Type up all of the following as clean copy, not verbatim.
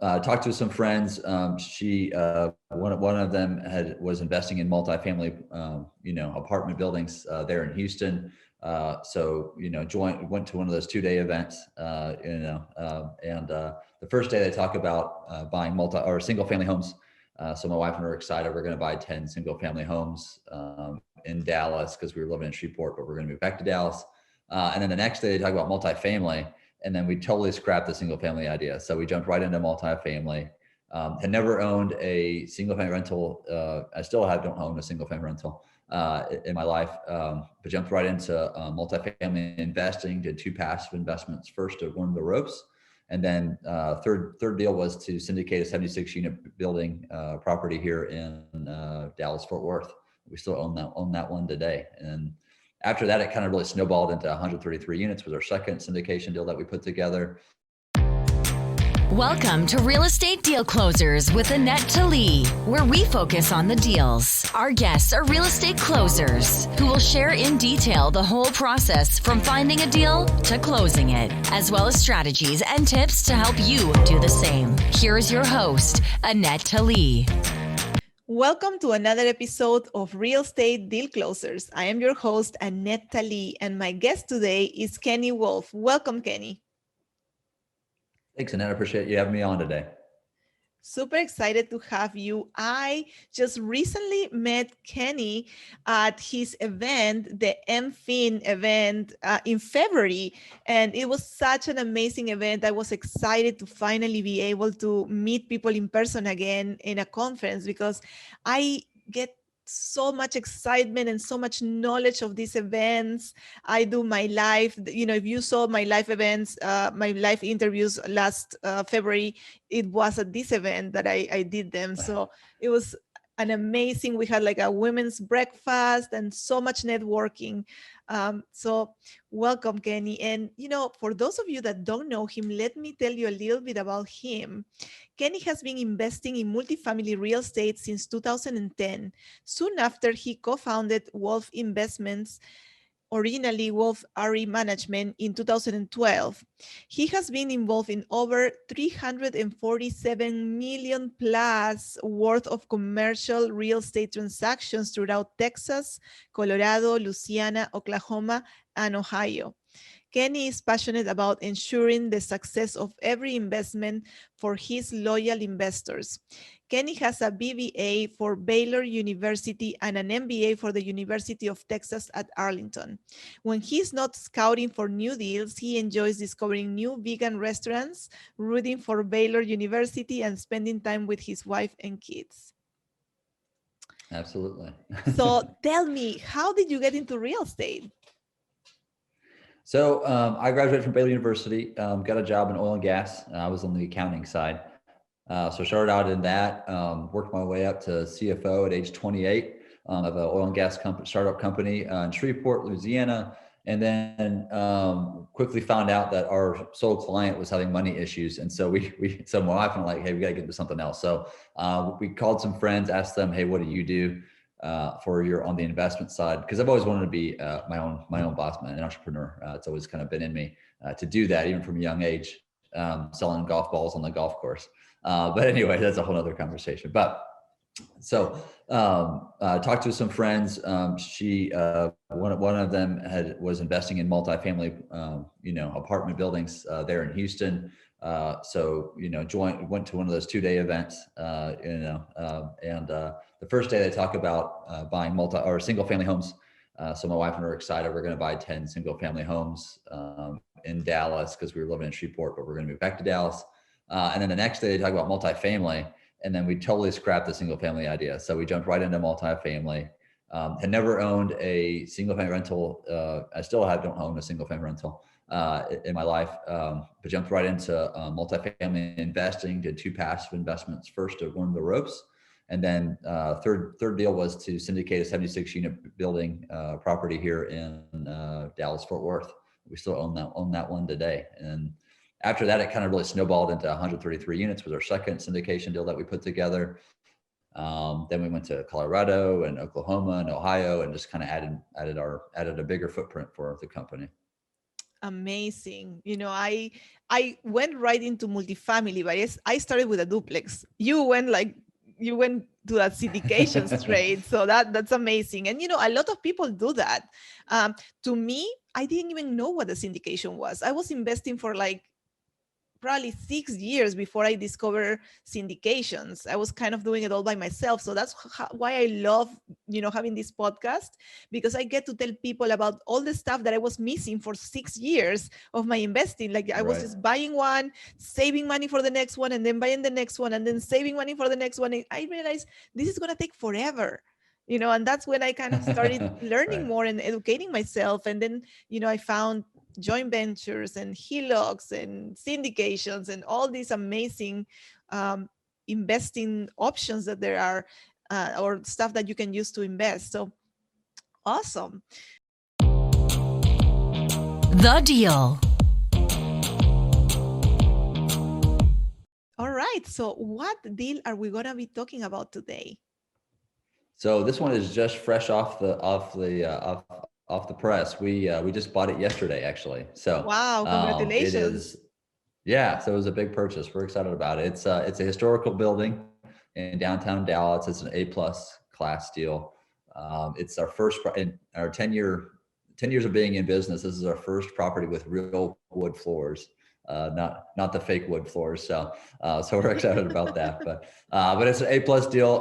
talked to some friends. One of them was investing in multifamily, apartment buildings there in Houston. Went to one of those 2-day events, and the first day they talk about buying multi or single family homes. So my wife and I are excited. We're going to buy 10 single family homes in Dallas because we were living in Shreveport, but we're going to move back to Dallas. And then the next day they talk about multifamily. And then we totally scrapped the single family idea. So we jumped right into multifamily. Had never owned a single family rental. I still don't own a single family rental in my life, but jumped right into multifamily investing, did 2 passive investments first to learn the ropes. And then third deal was to syndicate a 76 unit building property here in Dallas, Fort Worth. We still own that one today. And after that, it kind of really snowballed into 133 units was our second syndication deal that we put together. Welcome to Real Estate Deal Closers with Anette, Talie, where we focus on the deals. Our guests are real estate closers who will share in detail the whole process from finding a deal to closing it, as well as strategies and tips to help you do the same. Here's your host, Anette Talie. Welcome to another episode of Real Estate Deal Closers. I am your host, Anette Talie, and my guest today is Kenny Wolfe. Welcome, Kenny. Thanks, Annette. I appreciate you having me on today. Super excited to have you. I just recently met Kenny at his event, the MFIN event in February, and it was such an amazing event. I was excited to finally be able to meet people in person again in a conference because I get so much excitement and so much knowledge of these events. I do my live, if you saw my live events, my live interviews last February, it was at this event that I did them. So it was an amazing, we had like a women's breakfast and so much networking. So welcome, Kenny. And, for those of you that don't know him, let me tell you a little bit about him. Kenny has been investing in multifamily real estate since 2010. Soon after, he co-founded Wolfe Investments, originally Wolfe RE Mgmt, in 2012. He has been involved in over 347 million plus worth of commercial real estate transactions throughout Texas, Colorado, Louisiana, Oklahoma, and Ohio. Kenny is passionate about ensuring the success of every investment for his loyal investors. Kenny has a BBA for Baylor University and an MBA for the University of Texas at Arlington. When he's not scouting for new deals, he enjoys discovering new vegan restaurants, rooting for Baylor University, and spending time with his wife and kids. Absolutely. So tell me, how did you get into real estate? So I graduated from Baylor University, got a job in oil and gas. I was on the accounting side. So started out in that, worked my way up to CFO at age 28 of an oil and gas startup company in Shreveport, Louisiana. And then quickly found out that our sole client was having money issues. And so so my wife and I were like, hey, we got to get into something else. So we called some friends, asked them, hey, what do you do on the investment side? Because I've always wanted to be my own boss man, an entrepreneur. It's always kind of been in me to do that, even from a young age, selling golf balls on the golf course. But anyway, that's a whole other conversation. But so talked to some friends. One of them was investing in multifamily, apartment buildings there in Houston. Went to one of those 2-day events, and the first day they talk about buying single family homes. So my wife and I are excited. We're going to buy 10 single family homes in Dallas because we were living in Shreveport, but we're going to move back to Dallas. And then the next day they talk about multifamily, and then we totally scrapped the single family idea. So we jumped right into multifamily. Had never owned a single family rental. I still don't own a single family rental in my life, but jumped right into multifamily investing, did 2 passive investments first to learn the ropes. And then third deal was to syndicate a 76 unit building property here in Dallas, Fort Worth. We still own that one today. And after that, it kind of really snowballed into 133 units was our second syndication deal that we put together. Then we went to Colorado and Oklahoma and Ohio and just kind of added a bigger footprint for the company. Amazing. I went right into multifamily, but I started with a duplex. You went to that syndication straight, so that's amazing. And a lot of people do that. To me, I didn't even know what a syndication was. I was investing for like probably 6 years before I discovered syndications. I was kind of doing it all by myself. So that's why I love, having this podcast, because I get to tell people about all the stuff that I was missing for 6 years of my investing. Like I was Right. just buying one, saving money for the next one, and then buying the next one, and then saving money for the next one. And I realized this is going to take forever. And that's when I kind of started learning Right. more and educating myself. And then, I found joint ventures and HELOCs and syndications and all these amazing um, investing options that there are, or stuff that you can use to invest. So awesome. The Deal. All right. So what deal are we going to be talking about today? So this one is just fresh off the press. We just bought it yesterday, actually. So Wow. it Congratulations. is, yeah. So it was a big purchase. We're excited about it. It's a historical building in downtown Dallas. It's an A+ class deal. It's our first in our 10 years of being in business. This is our first property with real wood floors. Not the fake wood floors. So we're excited about that. But it's an A+ deal.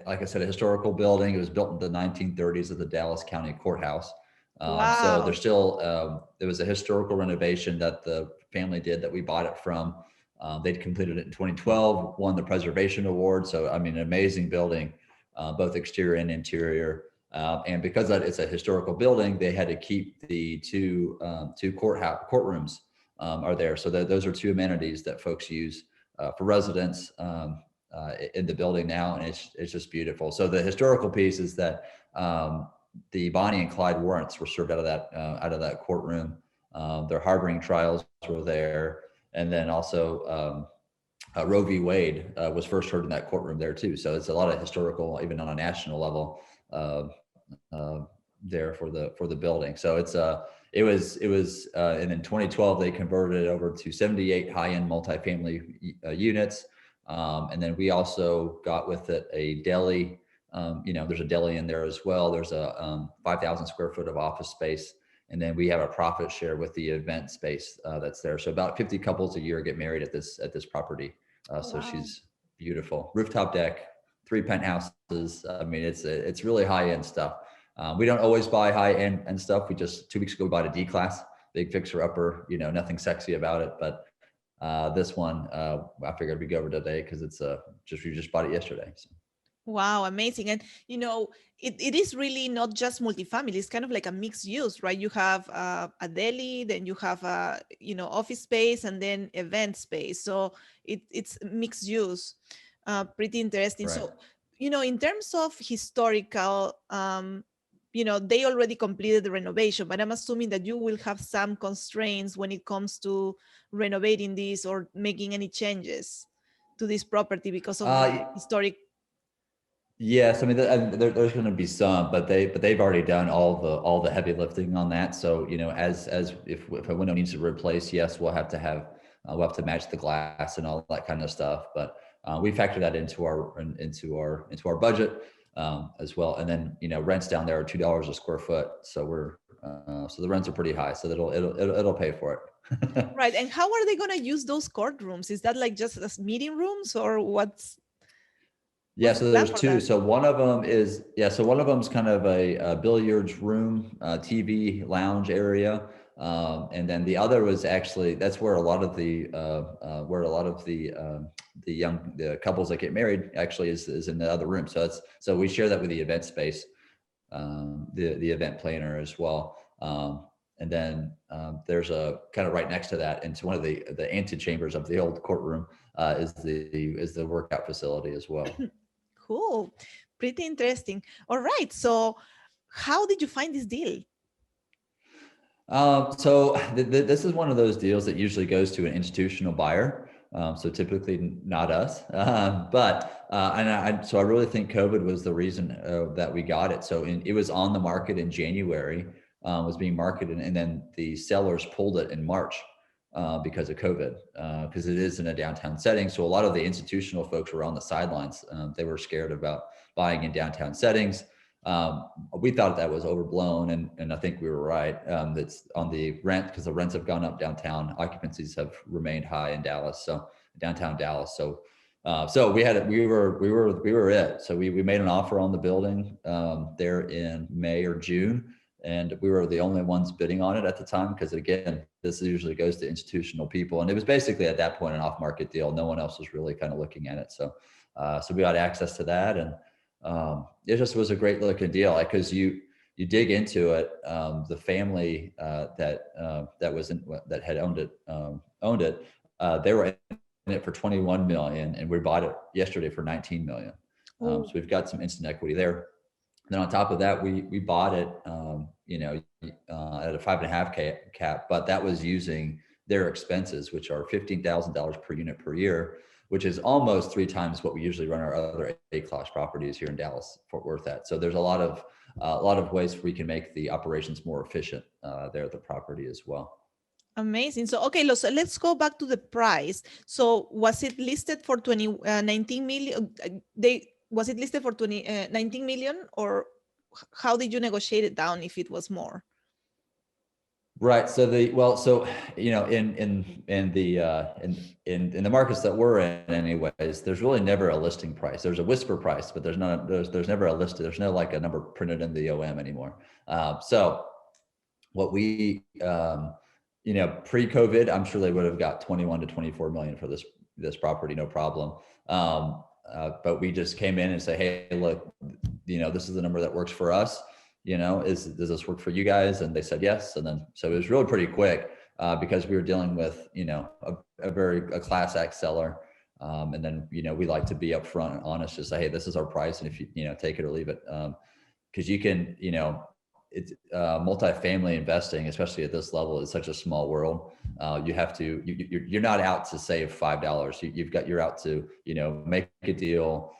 Like I said, a historical building. It was built in the 1930s at the Dallas County Courthouse. So Wow. there's still there was a historical renovation that the family did that we bought it from. They'd completed it in 2012, won the Preservation Award. So I mean, an amazing building, both exterior and interior. And because that it's a historical building, they had to keep the two courtrooms are there. So those are two amenities that folks use for residents in the building now, and it's just beautiful. So the historical piece is that the Bonnie and Clyde warrants were served out of that courtroom. Their harboring trials were there, and then also Roe v. Wade was first heard in that courtroom there too. So it's a lot of historical, even on a national level, there for the building. So it was and in 2012 they converted it over to 78 high-end multifamily units, and then we also got with it a deli. There's a deli in there as well. There's a 5,000 square foot of office space, and then we have a profit share with the event space that's there. So about 50 couples a year get married at this property. So Wow. she's beautiful, rooftop deck, 3 penthouses. I mean, it's really high end stuff. We don't always buy high end and stuff. We just 2 weeks ago bought a D class, big fixer upper. Nothing sexy about it, but this one I figured we'd go over today because it's we just bought it yesterday. So. Wow, amazing. And it is really not just multifamily, it's kind of like a mixed use, right? You have a deli, then you have a office space, and then event space. So it's mixed use. Pretty interesting. Right. So in terms of historical, they already completed the renovation, but I'm assuming that you will have some constraints when it comes to renovating this or making any changes to this property because of the historic. Yes, I mean there's going to be some, but they've already done all the heavy lifting on that. So as if a window needs to replace, yes, we'll have to match the glass and all that kind of stuff. But we factor that into our budget as well. And then rents down there are $2 a square foot, so so the rents are pretty high. So it'll pay for it. Right. And how are they going to use those courtrooms? Is that like just as meeting rooms, or what's Yeah, the so plan there's for two. that? So one of them's kind of a billiards room, TV lounge area, and then the other was actually that's where a lot of the the couples that get married actually is in the other room. So we share that with the event space, the event planner as well. And then there's a kind of right next to that, into one of the antechambers of the old courtroom is the workout facility as well. Cool. Pretty interesting. All right. So how did you find this deal? So this is one of those deals that usually goes to an institutional buyer. So typically not us, so I really think COVID was the reason that we got it. So it was on the market in January. was being marketed, and then the sellers pulled it in March because of COVID, because it is in a downtown setting. So a lot of the institutional folks were on the sidelines. They were scared about buying in downtown settings. We thought that was overblown, and I think we were right. That's on the rent, because the rents have gone up downtown. Occupancies have remained high in Dallas, so downtown Dallas. So we were it. So we made an offer on the building there in May or June, and we were the only ones bidding on it at the time, because again, this usually goes to institutional people, and it was basically at that point an off-market deal. No one else was really kind of looking at it. So we got access to that, and it just was a great looking deal, because you dig into it. The family that had owned it, they were in it for 21 million, and we bought it yesterday for 19 million. So we've got some instant equity there. Then on top of that, we bought it, at a 5.5 cap, but that was using their expenses, which are $15,000 per unit per year, which is almost 3 times what we usually run our other A-class properties here in Dallas, Fort Worth at. So there's a lot of ways we can make the operations more efficient there at the property as well. Amazing. So, okay, so let's go back to the price. So was it listed for 19 million? Was it listed for 19 million, or how did you negotiate it down if it was more? Right. So in the markets that we're in, anyways, there's really never a listing price. There's a whisper price, but there's never a listed. There's no like a number printed in the OM anymore. So what we pre-COVID, I'm sure they would have got 21 to 24 million for this property, no problem. But we just came in and say, hey, look, this is the number that works for us. Does this work for you guys? And they said yes. And then, so it was really pretty quick because we were dealing with, a class act seller. And then, we like to be upfront and honest, just say, hey, this is our price. And if you, take it or leave it. Cause you can, it's multifamily investing, especially at this level, is such a small world. You have to, you're not out to save $5. You're out to, make a deal,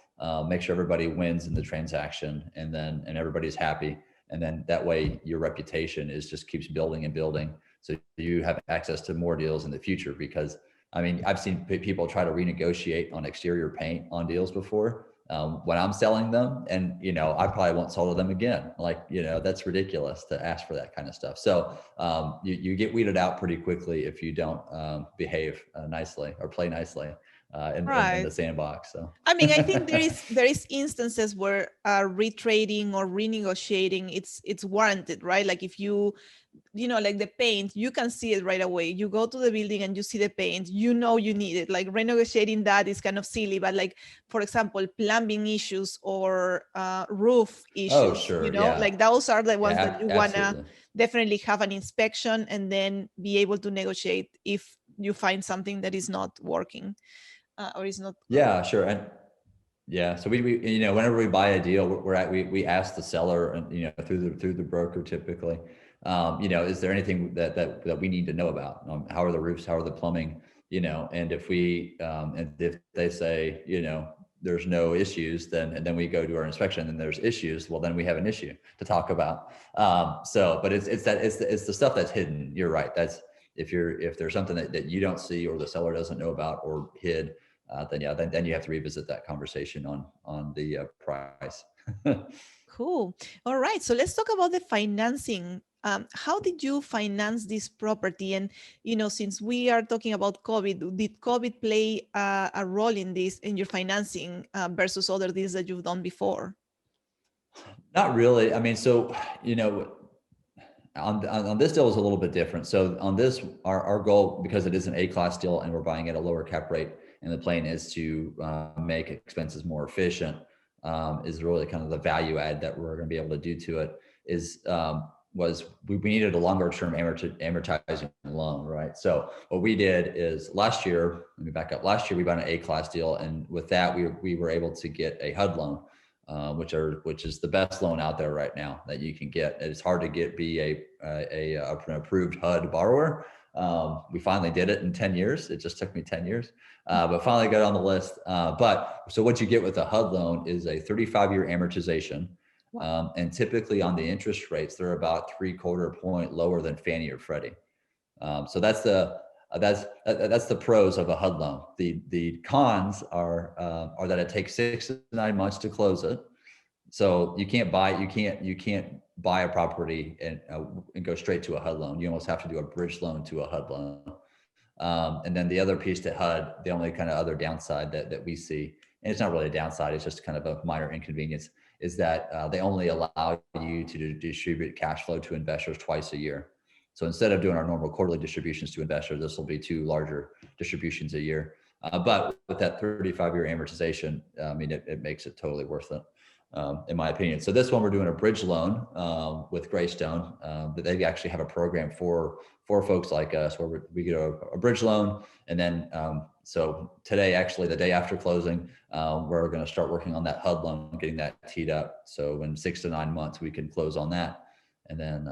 make sure everybody wins in the transaction, and everybody's happy. And then that way your reputation just keeps building and building. So you have access to more deals in the future, because I've seen people try to renegotiate on exterior paint on deals before. When I'm selling them, and I probably won't sell to them again. That's ridiculous to ask for that kind of stuff. So you get weeded out pretty quickly if you don't behave nicely or play nicely in the sandbox. So I think there is instances where retrading or renegotiating it's warranted, right? Like if you like the paint, you can see it right away. You go to the building and you see the paint, you need it. Like renegotiating that is kind of silly, but like, for example, plumbing issues or roof issues, oh, sure, like those are the ones that you want absolutely. to definitely have an inspection and then be able to negotiate if you find something that is not working or is not. Yeah, sure. And so we whenever we buy a deal, we ask the seller, and through the broker typically, is there anything that we need to know about? How are the roofs? How are the plumbing? And if they say, there's no issues, then we go to our inspection, and there's issues. Well, then we have an issue to talk about. But it's the stuff that's hidden. You're right. That's if there's something that you don't see or the seller doesn't know about or hid, then you have to revisit that conversation on the price. Cool. All right. So let's talk about the financing. How did you finance this property? And, since we are talking about COVID, did COVID play a role in your financing versus other deals that you've done before? Not really. On this deal was a little bit different. So on this, our goal, because it is an A-class deal and we're buying at a lower cap rate, and the plan is to make expenses more efficient, is really kind of the value add that we're going to be able to do to it. We needed a longer term amortizing loan, right? So what we did is last year, let me back up. Last year we bought an A-class deal, and with that we were able to get a HUD loan, which is the best loan out there right now that you can get. It's hard to be an approved HUD borrower. We finally did it in 10 years. It just took me 10 years, but finally got on the list. So what you get with a HUD loan is a 35-year amortization. And typically on the interest rates, they're about 3/4 point lower than Fannie or Freddie. So that's the pros of a HUD loan. The cons are that it takes 6 to 9 months to close it. So you can't buy a property and go straight to a HUD loan. You almost have to do a bridge loan to a HUD loan. And then the other piece to HUD, the only kind of other downside that we see, and it's not really a downside, it's just kind of a minor inconvenience, is that they only allow you to distribute cash flow to investors twice a year. So instead of doing our normal quarterly distributions to investors, this will be 2 larger distributions a year. But with that 35-year amortization, I mean, it makes it totally worth it, in my opinion. So this one, we're doing a bridge loan with Greystone, but they actually have a program for folks like us where we get a bridge loan. And then, so today, actually the day after closing, we're going to start working on that HUD loan, getting that teed up. So in 6 to 9 months, we can close on that and then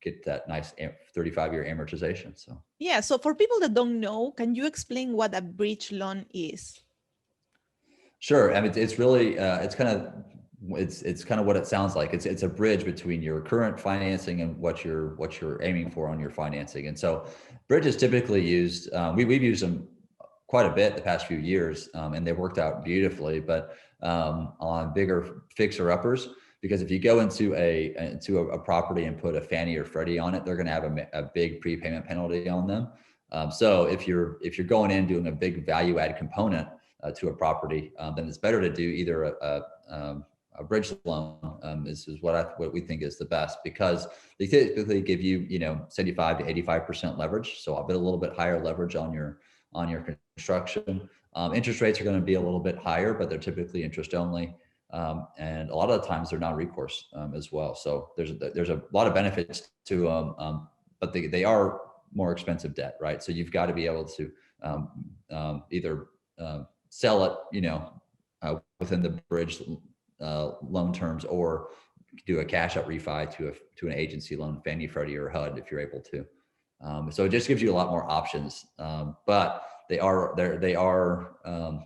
get that nice 35-year amortization. So yeah, so for people that don't know, can you explain what a bridge loan is? Sure. I mean, it's really, it's kind of what it sounds like. It's a bridge between your current financing and what you're aiming for on your financing. And so bridges typically used, we've used them quite a bit the past few years, and they've worked out beautifully, but on bigger fixer uppers, because if you go into a property and put a Fannie or Freddie on it, they're going to have a big prepayment penalty on them. So if you're going in doing a big value add component to a property, then it's better to do either a bridge loan is what we think is the best, because they typically give you 75 to 85% leverage, so a little bit higher leverage on your construction. Interest rates are going to be a little bit higher, but they're typically interest only, and a lot of the times they're non-recourse as well. So there's a lot of benefits to them, but they are more expensive debt, right? So you've got to be able to either sell it, within the bridge loan terms, or do a cash out refi to an agency loan, Fannie, Freddie, or HUD if you're able to. So it just gives you a lot more options. But they are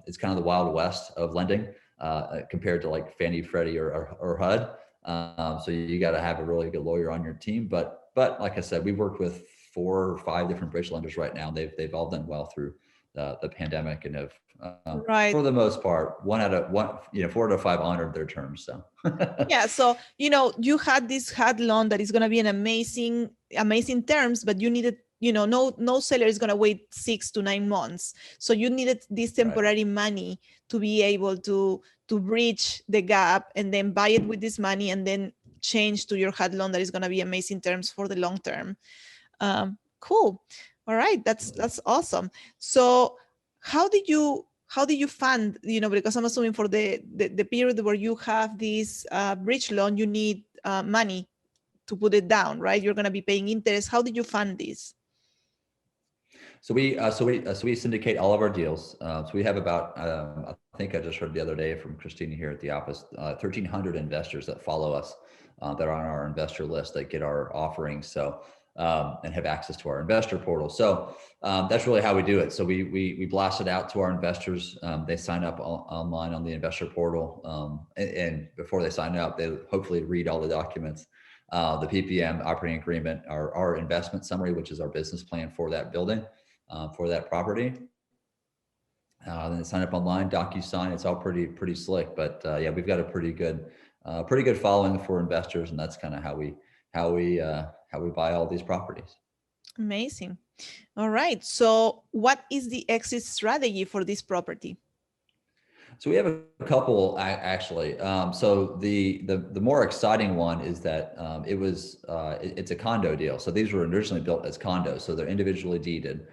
it's kind of the Wild West of lending compared to like Fannie, Freddie, or HUD. So you got to have a really good lawyer on your team. But like I said, we worked with 4 or 5 different bridge lenders right now. They've all done well through the pandemic and have, right, for the most part, 4 out of 5 honored their terms. So yeah, so you had this HUD loan that is going to be an amazing terms, but you needed, no seller is going to wait 6 to 9 months, so you needed this temporary money to be able to bridge the gap and then buy it with this money and then change to your HUD loan that is going to be amazing terms for the long term. Cool. All right, that's awesome. So how did you fund, because I'm assuming for the period where you have this bridge loan, you need money to put it down, right? You're going to be paying interest. How did you fund this? So we syndicate all of our deals. So we have about, I think I just heard the other day from Christina here at the office, 1,300 investors that follow us, that are on our investor list, that get our offerings. So and have access to our investor portal. So that's really how we do it. So we blast it out to our investors. They sign up online on the investor portal. And before they sign up, they hopefully read all the documents, the PPM, operating agreement, our investment summary, which is our business plan for that building, for that property. Then they sign up online, DocuSign. It's all pretty slick, but yeah, we've got a pretty good following for investors, and that's kind of how we buy all these properties. Amazing. All right. So what is the exit strategy for this property? So we have a couple actually. So the more exciting one is that it's a condo deal. So these were originally built as condos, so they're individually deeded.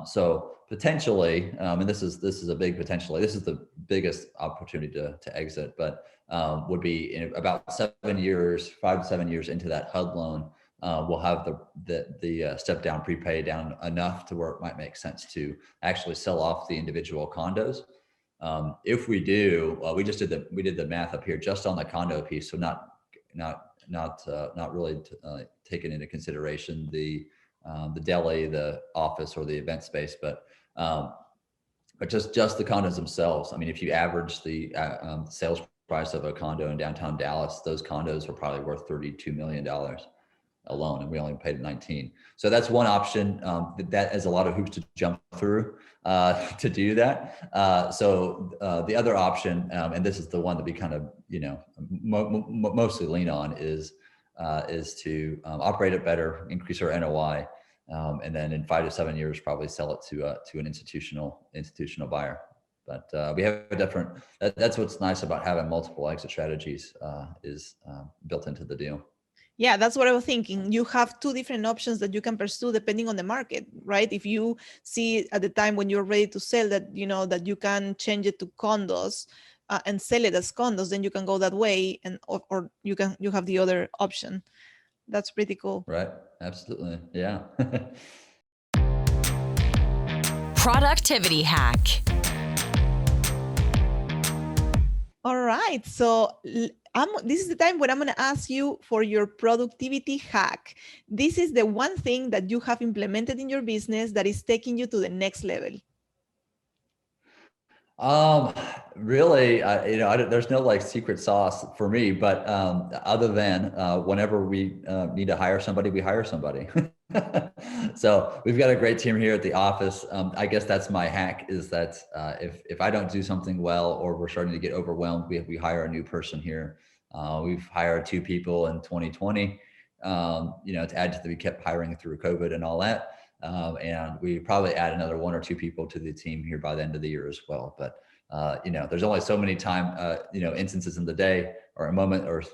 So potentially, and this is a big potentially, this is the biggest opportunity to exit, but would be in about 5 to 7 years into that HUD loan. We'll have the step down prepay down enough to where it might make sense to actually sell off the individual condos. If we do, we did the math up here just on the condo piece, so not really taking into consideration the deli, the office, or the event space, but just the condos themselves. I mean, if you average the sales price of a condo in downtown Dallas, those condos were probably worth $32 million alone, and we only paid 19. So that's one option. That is a lot of hoops to jump through to do that. So the other option, and this is the one that we kind of, mostly lean on, is to operate it better, increase our NOI, and then in 5 to 7 years, probably sell it to an institutional buyer. But we have a different. That's what's nice about having multiple exit strategies is built into the deal. Yeah, that's what I was thinking. You have two different options that you can pursue depending on the market, right? If you see at the time when you're ready to sell that, that you can change it to condos and sell it as condos, then you can go that way, and or you have the other option. That's pretty cool. Right. Absolutely. Yeah. Productivity hack. All right. So this is the time when I'm going to ask you for your productivity hack. This is the one thing that you have implemented in your business that is taking you to the next level. Really, there's no like secret sauce for me, but other than whenever we need to hire somebody, we hire somebody. So we've got a great team here at the office. I guess that's my hack, is that if I don't do something well, or we're starting to get overwhelmed, we hire a new person here. We've hired 2 people in 2020, to add to we kept hiring through COVID and all that. And we probably add another 1 or 2 people to the team here by the end of the year as well. But there's only so many instances in the day, or a moment, there's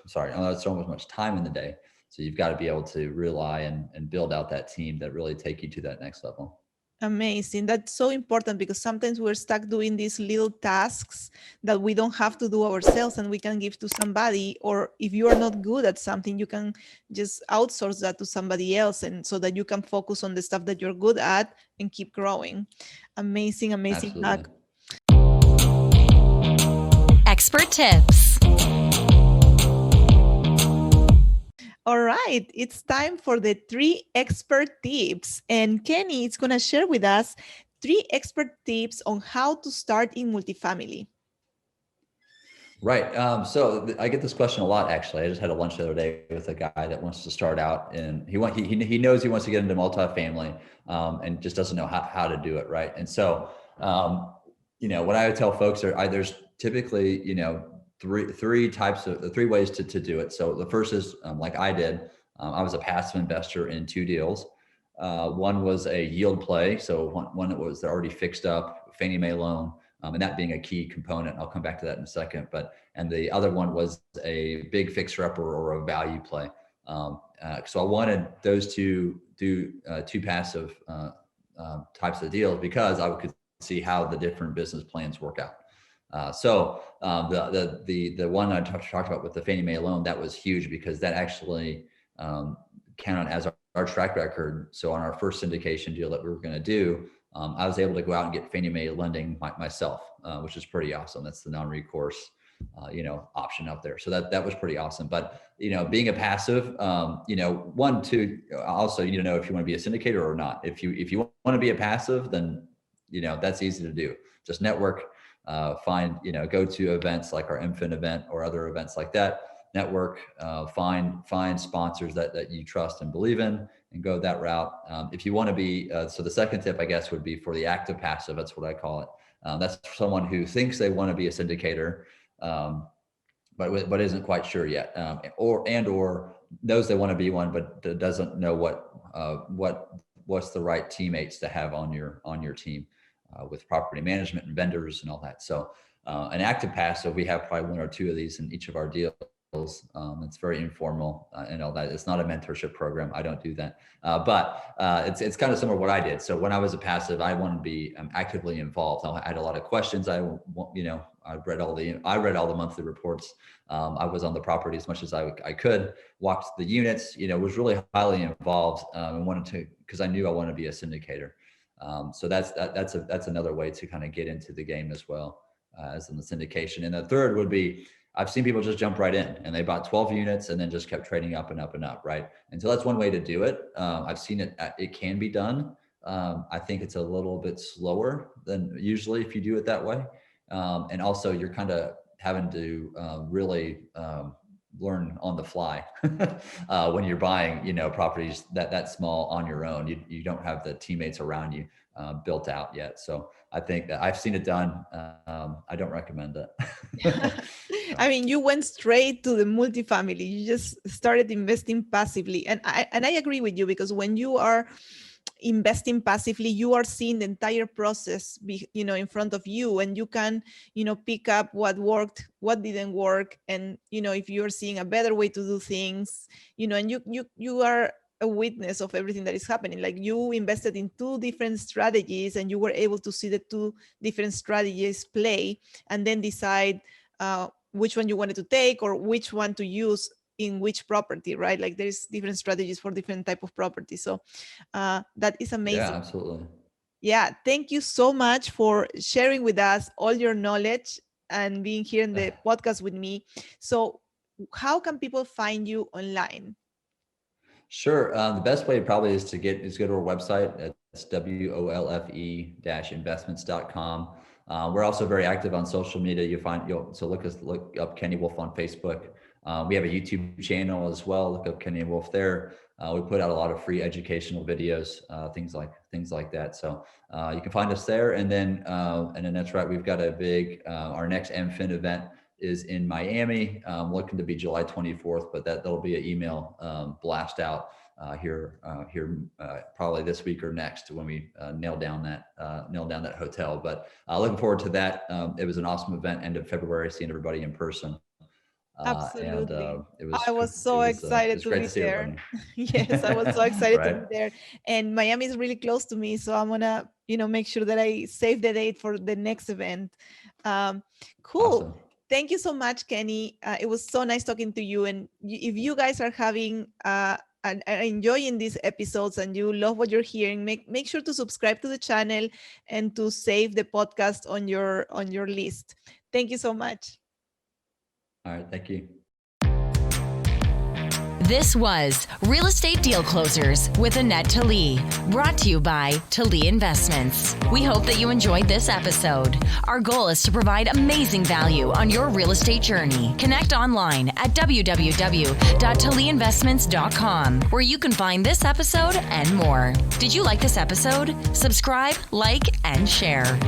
so much time in the day. So you've got to be able to rely and build out that team that really take you to that next level. Amazing. That's so important, because sometimes we're stuck doing these little tasks that we don't have to do ourselves and we can give to somebody. Or if you are not good at something, you can just outsource that to somebody else, and so that you can focus on the stuff that you're good at and keep growing. Amazing hack. Expert tips. All right, it's time for the 3 expert tips. And Kenny is going to share with us 3 expert tips on how to start in multifamily. Right. So I get this question a lot, actually. I just had a lunch the other day with a guy that wants to start out, and he knows he wants to get into multifamily, and just doesn't know how to do it. Right. And so, what I would tell folks are there's typically, three ways to do it. So the first is, like I did, I was a passive investor in 2 deals. One was a yield play. So one that was already fixed up, Fannie Mae loan, and that being a key component. I'll come back to that in a second. And the other one was a big fixer-upper or a value play. So I wanted those to do 2 passive types of deals, because I could see how the different business plans work out. So the one I talked about with the Fannie Mae loan, that was huge, because that actually counted as our track record. So on our first syndication deal that we were going to do, I was able to go out and get Fannie Mae lending myself, which is pretty awesome. That's the non-recourse, option out there. So that was pretty awesome. But, being a passive, also, you know if you want to be a syndicator or not. If you want to be a passive, then, that's easy to do. Just network. Go to events like our MFIN event or other events like that, network, find sponsors that you trust and believe in, and go that route. If you want to be, so the second tip, I guess, would be for the active passive. That's what I call it. That's someone who thinks they want to be a syndicator, but isn't quite sure yet, or knows they want to be one, but doesn't know what's the right teammates to have on your team. With property management and vendors and all that. So an active passive, we have probably 1 or 2 of these in each of our deals. It's very informal and all that. It's not a mentorship program. I don't do that. But it's kind of similar to what I did. So when I was a passive, I wanted to be actively involved. I had a lot of questions. I read all the monthly reports. I was on the property as much as I could, walked the units, was really highly involved, and wanted to, because I knew I wanted to be a syndicator. So that's another way to kind of get into the game as well, as in the syndication. And the third would be, I've seen people just jump right in, and they bought 12 units and then just kept trading up and up and up. Right. And so that's one way to do it. I've seen it can be done. I think it's a little bit slower than usually if you do it that way. And also you're kind of having to really learn on the fly when you're buying, properties that small on your own. You don't have the teammates around you built out yet. So I think that I've seen it done. I don't recommend it. I mean, you went straight to the multifamily. You just started investing passively. And I agree with you, because when you are investing passively, you are seeing the entire process in front of you, and you can pick up what worked, what didn't work, and if you're seeing a better way to do things, and you are a witness of everything that is happening. Like, you invested in 2 different strategies, and you were able to see the 2 different strategies play, and then decide which one you wanted to take or which one to use in which property, right? Like, there's different strategies for different type of property. So that is amazing. Yeah, absolutely. Yeah, thank you so much for sharing with us all your knowledge and being here in the podcast with me. So how can people find you online? Sure. The best way probably is to go to our website. It's wolfe-investments.com. We're also very active on social media. Look up Kenny Wolfe on Facebook. We have a YouTube channel as well. Look up Kenny Wolfe there. We put out a lot of free educational videos, things like that. So you can find us there. And then that's right. We've got a big, our next MFin event is in Miami. Looking to be July 24th, but that'll be an email blast out here probably this week or next, when we nail down that hotel. But looking forward to that. It was an awesome event, end of February, seeing everybody in person. Absolutely. And I was so excited to be there. Yes, I was so excited to be there. And Miami is really close to me, so I'm gonna, make sure that I save the date for the next event. Cool. Awesome. Thank you so much, Kenny. It was so nice talking to you. And if you guys are having and enjoying these episodes and you love what you're hearing, make sure to subscribe to the channel and to save the podcast on your list. Thank you so much. All right, thank you. This was Real Estate Deal Closers with Anette Talie, brought to you by Talie Investments. We hope that you enjoyed this episode. Our goal is to provide amazing value on your real estate journey. Connect online at www.talieinvestments.com, where you can find this episode and more. Did you like this episode? Subscribe, like, and share.